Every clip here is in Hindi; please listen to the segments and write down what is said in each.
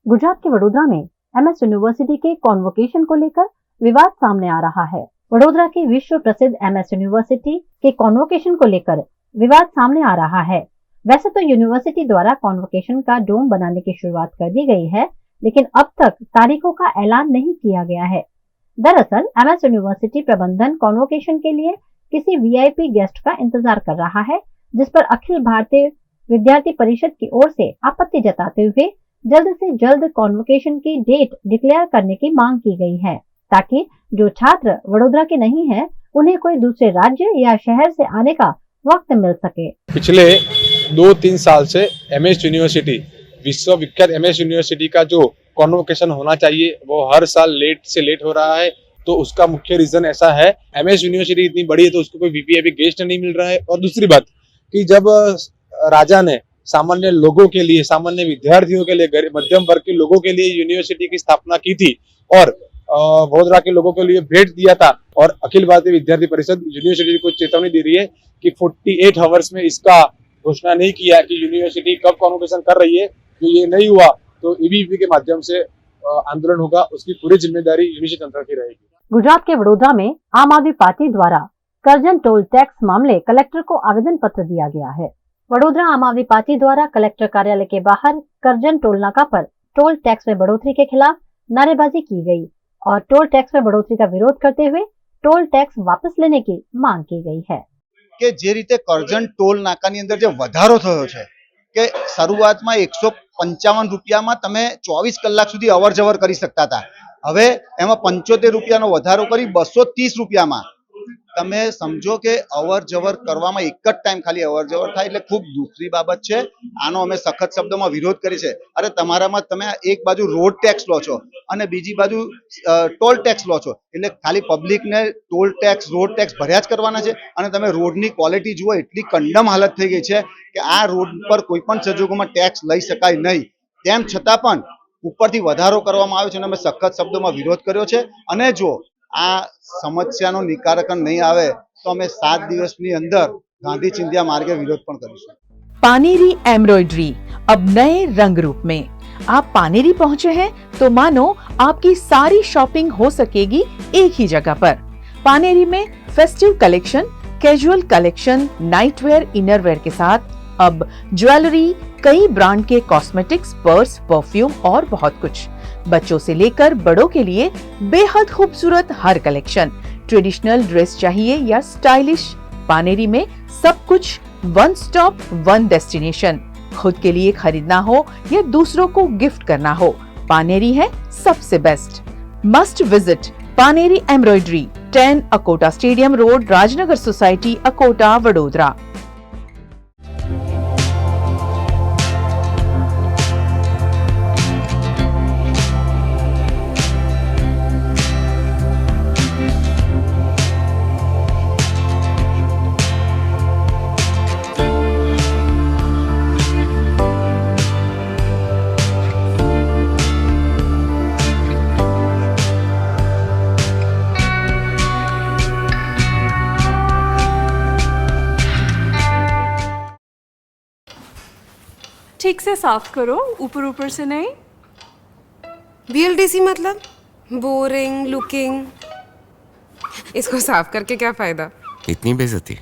गुजरात के वडोदरा में एमएस यूनिवर्सिटी के कॉन्वोकेशन को लेकर विवाद सामने आ रहा है। वडोदरा की विश्व प्रसिद्ध एमएस यूनिवर्सिटी के कॉन्वोकेशन को लेकर विवाद सामने आ रहा है। वैसे तो यूनिवर्सिटी द्वारा कॉन्वोकेशन का डोम बनाने की शुरुआत कर दी गई है, लेकिन अब तक तारीखों का ऐलान नहीं किया गया है। दरअसल एमएस यूनिवर्सिटी प्रबंधन कॉन्वोकेशन के लिए किसी वीआईपी गेस्ट का इंतजार कर रहा है, जिस पर अखिल भारतीय विद्यार्थी परिषद की ओर से आपत्ति जताते हुए जल्द से जल्द कॉन्वोकेशन की डेट डिक्लेयर करने की मांग की गई है, ताकि जो छात्र वडोदरा के नहीं हैं, उन्हें कोई दूसरे राज्य या शहर से आने का वक्त मिल सके। पिछले 2-3 साल से एमएस यूनिवर्सिटी, विश्वविख्यात एमएस यूनिवर्सिटी का जो कॉन्वोकेशन होना चाहिए वो हर साल लेट से लेट हो रहा है। तो उसका मुख्य रीजन ऐसा है, एमएस यूनिवर्सिटी इतनी बड़ी है तो उसको कोई वीपीआईपी गेस्ट नहीं मिल रहा है। और दूसरी बात कि जब राजा ने सामान्य लोगों के लिए, सामान्य विद्यार्थियों के लिए, मध्यम वर्ग के लोगों के लिए यूनिवर्सिटी की स्थापना की थी और वडोदरा के लोगों के लिए भेंट दिया था, और अखिल भारतीय विद्यार्थी परिषद यूनिवर्सिटी को चेतावनी दे रही है कि 48 आवर्स में इसका घोषणा नहीं किया कि यूनिवर्सिटी कब कॉन्वोकेशन कर रही है, तो ये नहीं हुआ तो ईबीवीपी के माध्यम से आंदोलन होगा। उसकी पूरी जिम्मेदारी यूनिवर्सिटी तंत्र की रहेगी। गुजरात के वडोदरा में आम आदमी पार्टी द्वारा करजन टोल टैक्स मामले कलेक्टर को आवेदन पत्र दिया गया है। वडोदरा आम आदमी पार्टी द्वारा कलेक्टर कार्यालय के बाहर करजन टोल नाका पर टोल टैक्स में बढ़ोतरी के खिलाफ नारेबाजी की गई और टोल टैक्स में बढ़ोतरी का विरोध करते हुए टोल टैक्स वापस लेने की मांग की गई है। કે જે રીતે કરજણ ટોલ નાકાની અંદર જે વધારો થયો છે કે શરૂઆતમાં 155 રૂપિયામાં તમે 24 કલાક સુધી અવર જવર કરી શકતા હતા, હવે એમાં 75 રૂપિયાનો વધારો કરી 230 રૂપિયામાં તમે સમજો કે અવર જવર કરવામાં એક જ ટાઈમ ખાલી અવર જવર થાય એટલે ખૂબ દુઃખની બાબત છે। આનો અમે સખત શબ્દોમાં વિરોધ કરી છે। અરે તમારામાં તમે એક બાજુ રોડ ટેક્સ લો છો અને બીજી બાજુ ટોલ ટેક્સ લો છો, એટલે ખાલી પબ્લિકને ટોલ ટેક્સ રોડ ટેક્સ ભર્યા જ કરવાના છે। અને તમે રોડની ક્વોલિટી જુઓ, એટલી કંડમ હાલત થઈ ગઈ છે કે આ રોડ પર કોઈ પણ સંજોગોમાં ટેક્સ લઈ શકાય નહીં, તેમ છતાં પણ ઉપરથી વધારો કરવામાં આવ્યો છે અને અમે સખત શબ્દોમાં વિરોધ કર્યો છે। અને જો આ સમસ્યાનો નિરાકરણ નહીં આવે તો અમે 7 દિવસની અંદર ગાંધી ચિંધ્યા मार्गे विरोध पण करीશું। पानेरी एम्ब्रॉयडरी अब नए रंग रूप में। आप पानेरी पहुंचे हैं तो मानो आपकी सारी शॉपिंग हो सकेगी एक ही जगह पर। पानेरी में festive collection, casual collection, nightwear, innerwear के साथ अब ज्वेलरी, कई ब्रांड के कॉस्मेटिक्स, पर्स, परफ्यूम और बहुत कुछ। बच्चों से लेकर बड़ों के लिए बेहद खूबसूरत हर कलेक्शन। ट्रेडिशनल ड्रेस चाहिए या स्टाइलिश, पानेरी में सब कुछ वन स्टॉप वन डेस्टिनेशन। खुद के लिए खरीदना हो या दूसरों को गिफ्ट करना हो, पानेरी है सबसे best. Must visit Paneri embroidery, 10 Akota stadium road, Rajnagar society, Akota, Vadodara. ठीक से साफ करो, ऊपर ऊपर से नहीं। बीएलडीसी मतलब बोरिंग लुकिंग, इसको साफ करके क्या फायदा? इतनी बेइज्जती।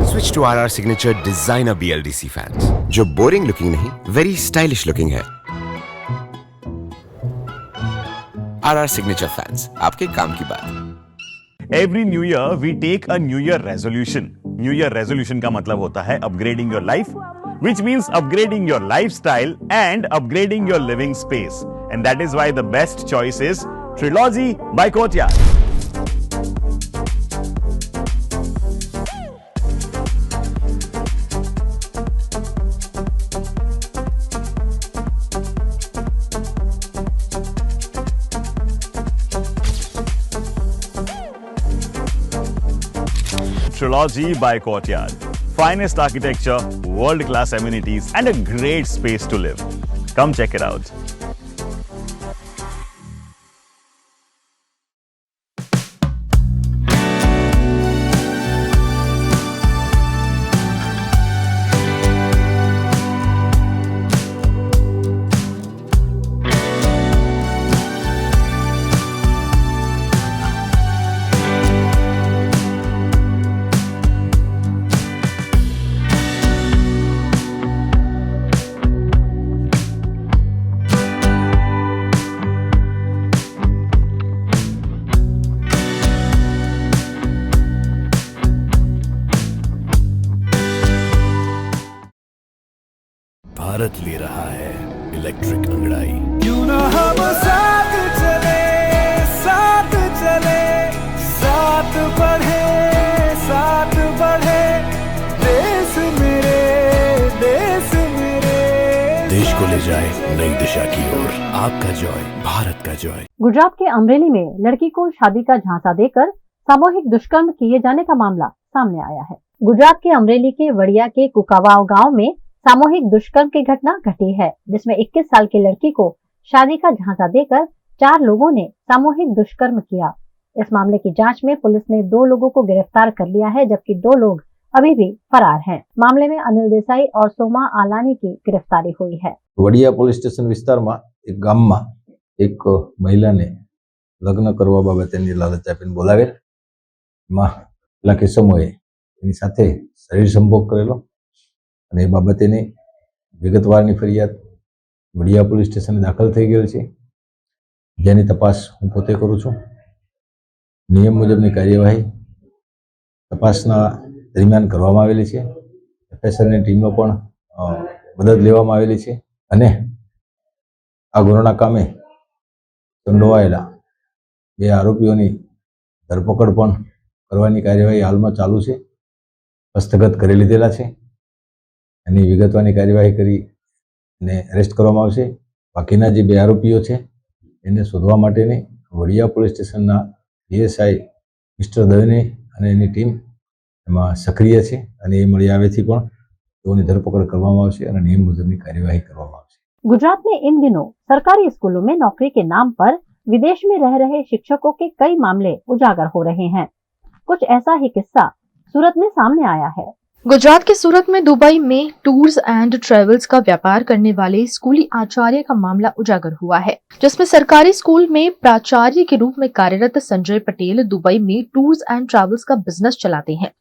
Switch to RR signature designer BLDC fans, जो बोरिंग लुकिंग नहीं, वेरी स्टाइलिश लुकिंग है। आरआर सिग्नेचर फैंस, आपके काम की बात। Every new year we take a new year resolution. New year resolution का मतलब होता है upgrading your life, which means upgrading your lifestyle and upgrading your living space. And that is why the best choice is Trilogy by Courtyard. Trilogy by Courtyard. Finest architecture, world-class amenities, and a great space to live. Come check it out. Bharat ले रहा है इलेक्ट्रिक अंगड़ाई। क्यों न हम साथ चले, साथ चले, साथ बढ़े, साथ बढ़े, देश मेरे, देश मेरे। देश को ले जाए नई दिशा की ओर। आपका जॉय, भारत का जॉय। गुजरात के अमरेली में लड़की को शादी का झांसा देकर सामूहिक दुष्कर्म किए जाने का मामला सामने आया है। गुजरात के अमरेली के वड़िया के कुकावाव गांव में सामूहिक दुष्कर्म की घटना घटी है, जिसमें 21 साल की लड़की को शादी का झांसा देकर 4 लोगों ने सामूहिक दुष्कर्म किया। इस मामले की जांच में पुलिस ने 2 लोगों को गिरफ्तार कर लिया है, जबकि 2 लोग अभी भी फरार हैं। मामले में अनिल देसाई और सोमा आलानी की गिरफ्तारी हुई है। वड़िया पोलीस स्टेशन विस्तारमा एक गामમાં એક મહિલાને લગ્ન કરવા બાબતે એની લાલચ આપીને બોલાવેલ, એમાં કેટલાક સમયે એની સાથે શરીર સંભોગ કરેલો અને એ બાબતેની વિગતવારની ફરિયાદ વડિયા પોલીસ સ્ટેશને દાખલ થઈ ગયેલ છે, જેની તપાસ હું પોતે કરું છું। નિયમ મુજબની કાર્યવાહી તપાસના દરમિયાન કરવામાં આવેલી છે। એફએસએલની ટીમનો પણ મદદ લેવામાં આવેલી છે અને આ ગુનાના કામે સંડોવાયેલા 2 આરોપીઓની ધરપકડ પણ કરવાની કાર્યવાહી હાલમાં ચાલુ છે। હસ્તગત કરી લીધેલા છે, એની વિગતવારની કાર્યવાહી કરીને એરેસ્ટ કરવામાં આવશે। બાકીના જે 2 આરોપીઓ છે એને શોધવા માટેની વડિયા પોલીસ સ્ટેશનના પીએસઆઈ મિસ્ટર દવેને અને એની ટીમ એમાં સક્રિય છે અને એ મળી આવેથી પણ તેઓની ધરપકડ કરવામાં આવશે અને નિયમ મુજબની કાર્યવાહી કરવામાં આવશે। गुजरात में इन दिनों सरकारी स्कूलों में नौकरी के नाम पर विदेश में रह रहे शिक्षकों के कई मामले उजागर हो रहे हैं। कुछ ऐसा ही किस्सा सूरत में सामने आया है। गुजरात के सूरत में दुबई में टूर्स एंड ट्रेवल्स का व्यापार करने वाले स्कूली आचार्य का मामला उजागर हुआ है, जिसमें सरकारी स्कूल में प्राचार्य के रूप में कार्यरत संजय पटेल दुबई में टूर्स एंड ट्रेवल्स का बिजनेस चलाते हैं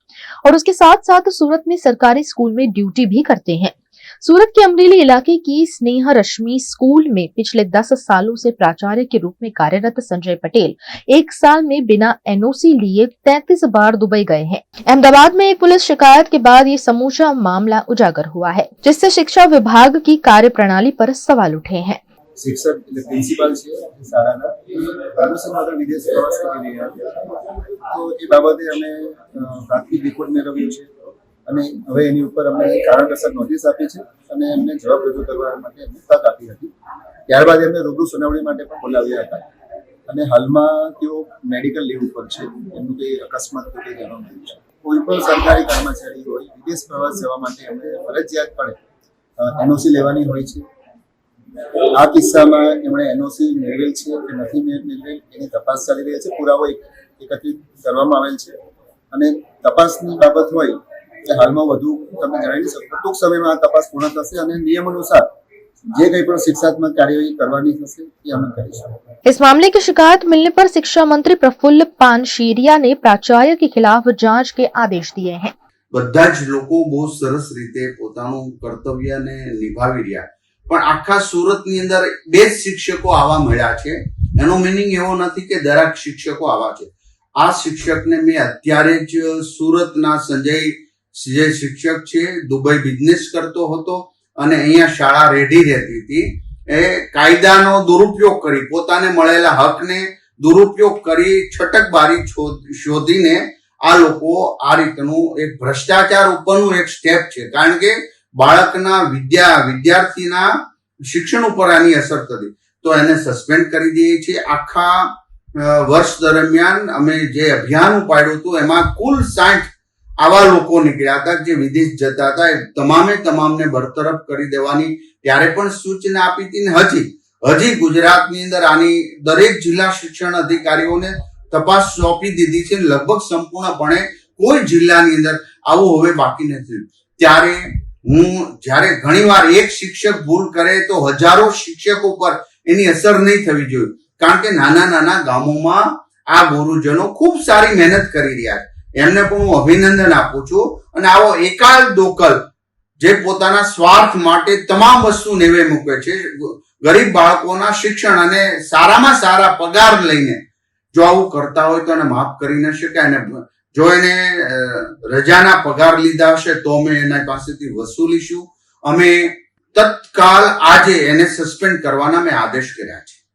और उसके साथ साथ सूरत में सरकारी स्कूल में ड्यूटी भी करते हैं। सूरत के अमरेली इलाके की स्नेह रश्मि स्कूल में पिछले 10 सालों से प्राचार्य के रूप में कार्यरत संजय पटेल 1 साल में बिना एनओसी लिए 33 बार दुबई गए हैं। अहमदाबाद में एक पुलिस शिकायत के बाद ये समूचा मामला उजागर हुआ है, जिससे शिक्षा विभाग की कार्यप्रणाली पर सवाल उठे हैं। शिक्षक प्रिंसिपल शाळाना परमिशन वगैरह विदेश प्रवास કરી રહ્યા હતા, તો એ બાબતે અમે પ્રાથમિક રિપોર્ટ મેળવ્યો છે અને હવે એની ઉપર અમે કારણસર નોટિસ આપી છે અને એમને જવાબ રજૂ કરવા માટે એમને તક આપી હતી। ત્યારબાદ એમને રૂબરૂ સુનાવણી માટે પણ બોલાવ્યા હતા અને હાલમાં તેઓ મેડિકલ લીવ ઉપર છે, એમનું કંઈ અકસ્માત કે જણાવ થયું છે। કોઈ પણ સરકારી કર્મચારી હોય વિદેશ પ્રવાસ જવા માટે એમને ફરજિયાતપણે એનઓસી લેવાની હોય છે। આ કિસ્સામાં એમણે એનઓસી મેળવેલ છે કે નથી મેળવેલ એની તપાસ ચાલી રહી છે। પુરાવો એકત્રિત કરવામાં આવેલ છે અને તપાસની બાબત હોય કે હાલમાં વધુ તમને જણાવી નહીં શકું। ટૂંક સમયમાં આ તપાસ પૂર્ણ થશે અને નિયમ અનુસાર જે કંઈ પણ શિક્ષાત્મક कार्यवाही કરવાની થશે એ અમે કરીશું। इस मामले की शिकायत मिलने पर शिक्षा मंत्री प्रफुल्ल पानशेरिया ने प्राचार्य के खिलाफ जांच के आदेश दिए हैं। બધા જ લોકો બહુ સરસ રીતે પોતાનું કર્તવ્યને નિભાવી રહ્યા, પણ આખા સુરતની અંદર 2 શિક્ષકો આવા મળ્યા છે। એનો મીનિંગ એવો નથી કે દરેક શિક્ષકો આવા છે। આ શિક્ષકને મેં અત્યારે જ સુરતના સંજય જે શિક્ષક છે, દુબઈ બિઝનેસ કરતો હતો અને અહીંયા શાળા રેડી રહેતી હતી, એ કાયદાનો દુરુપયોગ કરી પોતાને મળેલા હકને દુરુપયોગ કરી છટકબારી શોધીને આ લોકો આ રીતનું એક ભ્રષ્ટાચાર ઉપરનું એક સ્ટેપ છે, કારણ કે બાળકના વિદ્યાર્થીના શિક્ષણ ઉપર આની અસર થતી, તો એને સસ્પેન્ડ કરી દઈએ છીએ। આખા વર્ષ દરમિયાન અમે જે અભિયાન ઉપાડ્યું હતું એમાં કુલ 60 આવા લોકો નીકળ્યા હતા જે વિદેશ જતા હતા, એ તમામને બરતરફ કરી દેવાની ત્યારે પણ સૂચના આપી હતી ને હજી ગુજરાતની અંદર આની દરેક જિલ્લા શિક્ષણ અધિકારીઓને તપાસ સોંપી દીધી છે। લગભગ સંપૂર્ણપણે કોઈ જિલ્લાની અંદર આવું હવે બાકી નથી। ત્યારે હું જ્યારે ઘણીવાર એક શિક્ષક ભૂલ કરે તો હજારો શિક્ષકો પર એની અસર નહીં થવી જોઈએ, કારણ કે નાના ગામોમાં આ ગુરુજનો ખૂબ સારી મહેનત કરી રહ્યા છે, એમને પણ હું અભિનંદન આપું છું। અને આવો એકાલ દોકલ જે પોતાના સ્વાર્થ માટે તમામ વસ્તુ નેવે મૂકે છે, ગરીબ બાળકોના શિક્ષણ અને સારામાં સારા પગાર લઈને જો આવું કરતા હોય તો એને માફ કરી ન શકાય। અને જો એને રજાના પગાર લીધા હશે તો અમે એના પાસેથી વસૂલીશું। અમે તત્કાલ આજે એને સસ્પેન્ડ કરવાના મેં આદેશ કર્યા છે.